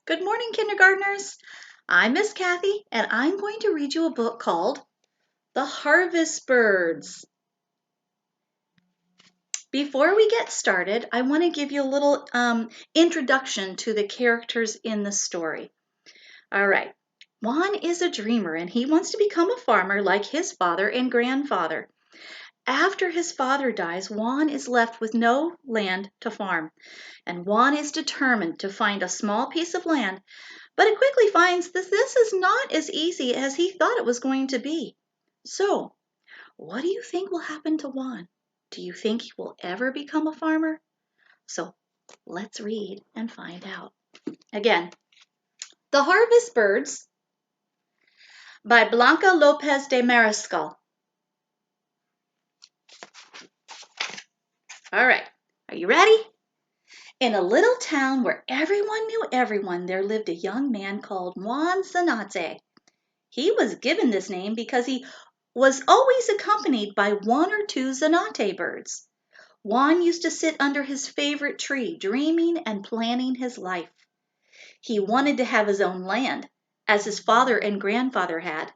Good morning, kindergartners. I'm Miss Kathy, and I'm going to read you a book called The Harvest Birds. Before we get started, I want to give you a little introduction to the characters in the story. All right. Juan is a dreamer, and he wants to become a farmer like his father and grandfather. After his father dies, Juan is left with no land to farm, and Juan is determined to find a small piece of land. But it quickly finds that this is not as easy as he thought it was going to be. So, what do you think will happen to Juan? Do you think he will ever become a farmer? So, let's read and find out. Again, The Harvest Birds by Blanca Lopez de Mariscal. All right, are you ready? In a little town where everyone knew everyone, there lived a young man called Juan Zanate. He was given this name because he was always accompanied by one or two zanate birds. Juan used to sit under his favorite tree, dreaming and planning his life. He wanted to have his own land, as his father and grandfather had.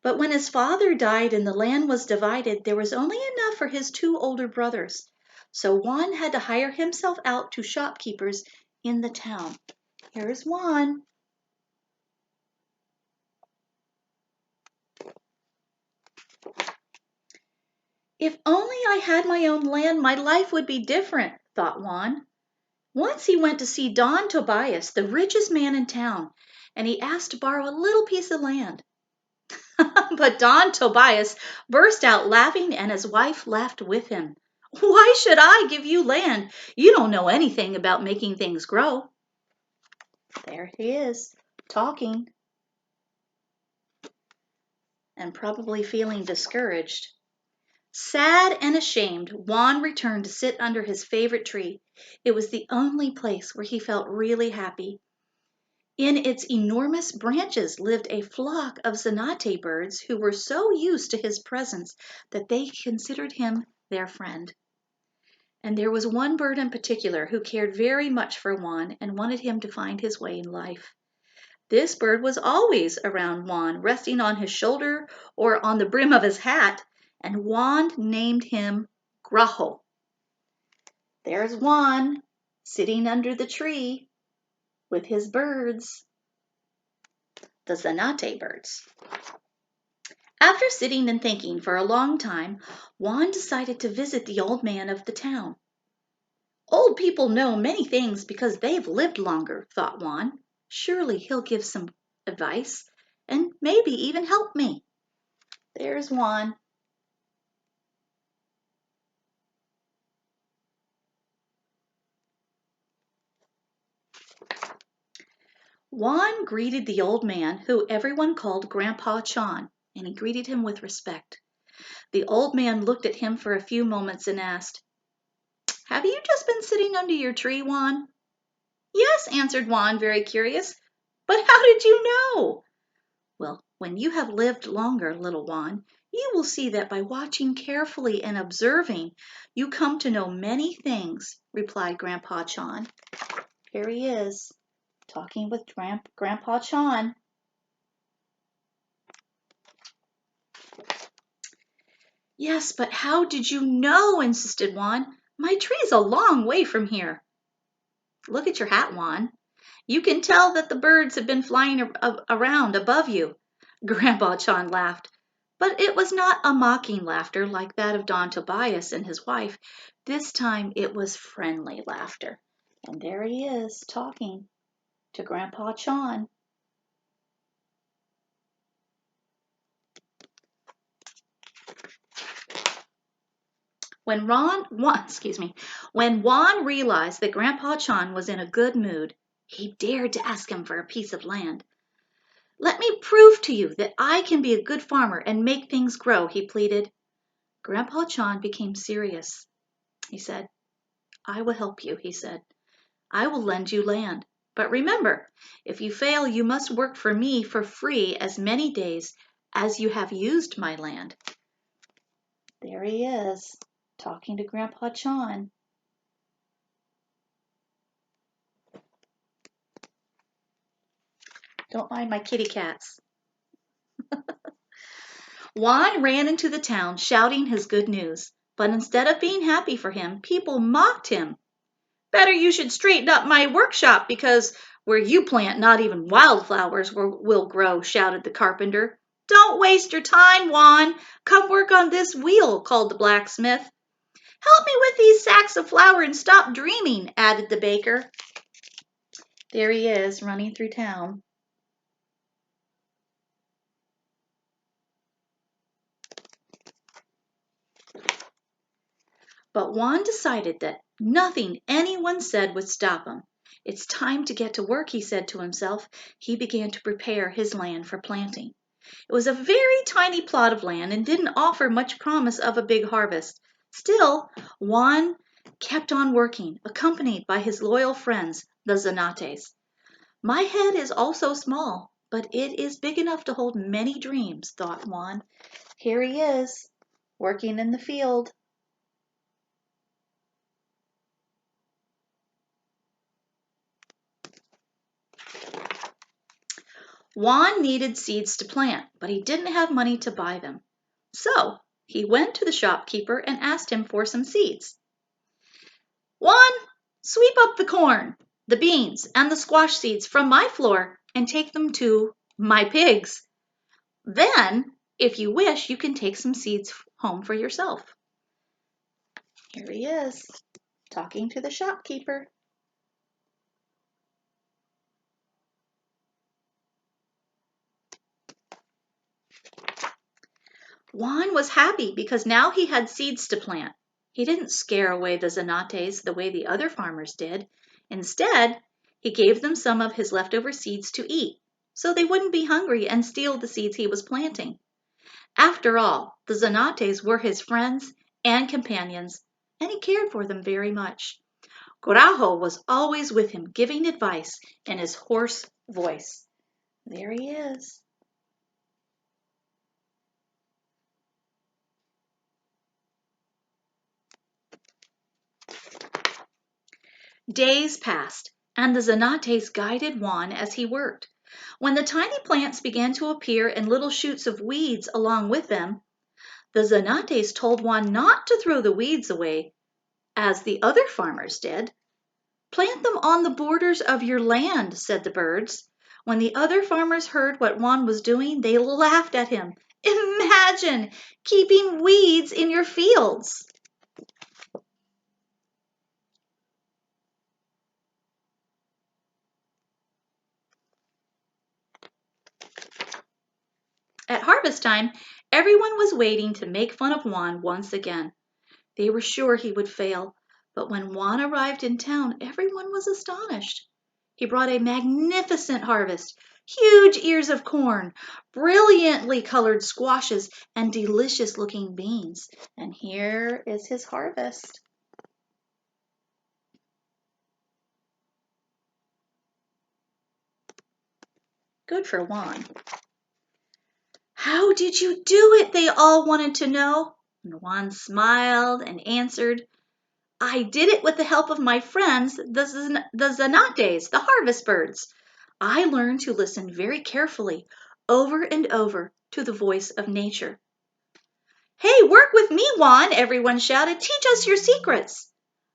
But when his father died and the land was divided, there was only enough for his two older brothers. So Juan had to hire himself out to shopkeepers in the town. Here's Juan. If only I had my own land, my life would be different, thought Juan. Once he went to see Don Tobias, the richest man in town, and he asked to borrow a little piece of land. But Don Tobias burst out laughing, and his wife laughed with him. Why should I give you land? You don't know anything about making things grow. There he is, talking, and probably feeling discouraged. Sad and ashamed, Juan returned to sit under his favorite tree. It was the only place where he felt really happy. In its enormous branches lived a flock of zanate birds who were so used to his presence that they considered him their friend. And there was one bird in particular who cared very much for Juan and wanted him to find his way in life. This bird was always around Juan, resting on his shoulder or on the brim of his hat, and Juan named him Grajo. There's Juan, sitting under the tree with his birds, the zanate birds. After sitting and thinking for a long time, Juan decided to visit the old man of the town. Old people know many things because they've lived longer, thought Juan. Surely he'll give some advice and maybe even help me. There's Juan. Juan greeted the old man, who everyone called Grandpa Chan, and he greeted him with respect. The old man looked at him for a few moments and asked, "Have you just been sitting under your tree, Juan?" "Yes," answered Juan, very curious. "But how did you know?" "Well, when you have lived longer, little Juan, you will see that by watching carefully and observing, you come to know many things," replied Grandpa Chan. Here he is, talking with Grandpa Chan. "Yes, but how did you know?" insisted Juan. "My tree's a long way from here." "Look at your hat, Juan. You can tell that the birds have been flying around above you." Grandpa Chan laughed, but it was not a mocking laughter like that of Don Tobias and his wife. This time it was friendly laughter. And there he is, talking to Grandpa Chan. When Juan realized that Grandpa Chan was in a good mood, he dared to ask him for a piece of land. "Let me prove to you that I can be a good farmer and make things grow," he pleaded. Grandpa Chan became serious. He said, "I will help you," he said. "I will lend you land. But remember, if you fail, you must work for me for free as many days as you have used my land." There he is, talking to Grandpa Chan. Don't mind my kitty cats. Juan ran into the town shouting his good news, but instead of being happy for him, people mocked him. Better you should straighten up my workshop, because where you plant not even wildflowers will grow, shouted the carpenter. Don't waste your time, Juan. Come work on this wheel, called the blacksmith. Help me with these sacks of flour and stop dreaming, added the baker. There he is, running through town. But Juan decided that nothing anyone said would stop him. It's time to get to work, he said to himself. He began to prepare his land for planting. It was a very tiny plot of land and didn't offer much promise of a big harvest. Still, Juan kept on working, accompanied by his loyal friends, the Zanates. My head is also small, but it is big enough to hold many dreams, thought Juan. Here he is, working in the field. Juan needed seeds to plant, but he didn't have money to buy them. So he went to the shopkeeper and asked him for some seeds. Juan, sweep up the corn, the beans, and the squash seeds from my floor and take them to my pigs. Then, if you wish, you can take some seeds home for yourself. Here he is, talking to the shopkeeper. Juan was happy because now he had seeds to plant. He didn't scare away the Zanates the way the other farmers did. Instead, he gave them some of his leftover seeds to eat, so they wouldn't be hungry and steal the seeds he was planting. After all, the Zanates were his friends and companions, and he cared for them very much. Corajo was always with him, giving advice in his hoarse voice. There he is. Days passed, and the Zanates guided Juan as he worked. When the tiny plants began to appear and little shoots of weeds along with them, the Zanates told Juan not to throw the weeds away, as the other farmers did. Plant them on the borders of your land, said the birds. When the other farmers heard what Juan was doing, they laughed at him. Imagine keeping weeds in your fields. At harvest time, everyone was waiting to make fun of Juan once again. They were sure he would fail, but when Juan arrived in town, everyone was astonished. He brought a magnificent harvest, huge ears of corn, brilliantly colored squashes, and delicious-looking beans. And here is his harvest. Good for Juan. How did you do it? They all wanted to know. And Juan smiled and answered, I did it with the help of my friends, the Zanates, the harvest birds. I learned to listen very carefully, over and over, to the voice of nature. Hey, work with me, Juan, everyone shouted. Teach us your secrets.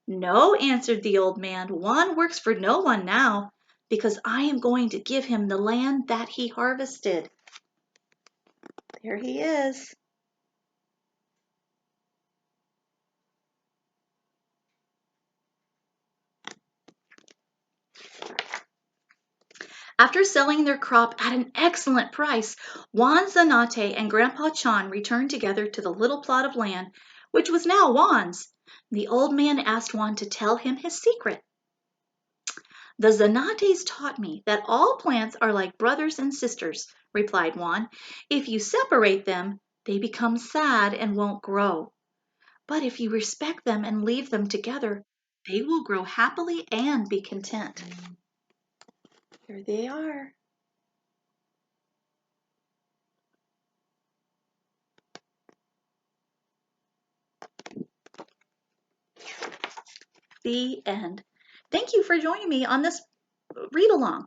No, answered the old man. Juan works for no one now, because I am going to give him the land that he harvested. There he is. After selling their crop at an excellent price, Juan Zanate and Grandpa Chan returned together to the little plot of land, which was now Juan's. The old man asked Juan to tell him his secret. The Zanates taught me that all plants are like brothers and sisters, replied Juan. If you separate them, they become sad and won't grow. But if you respect them and leave them together, they will grow happily and be content. Here they are. The end. Thank you for joining me on this read along.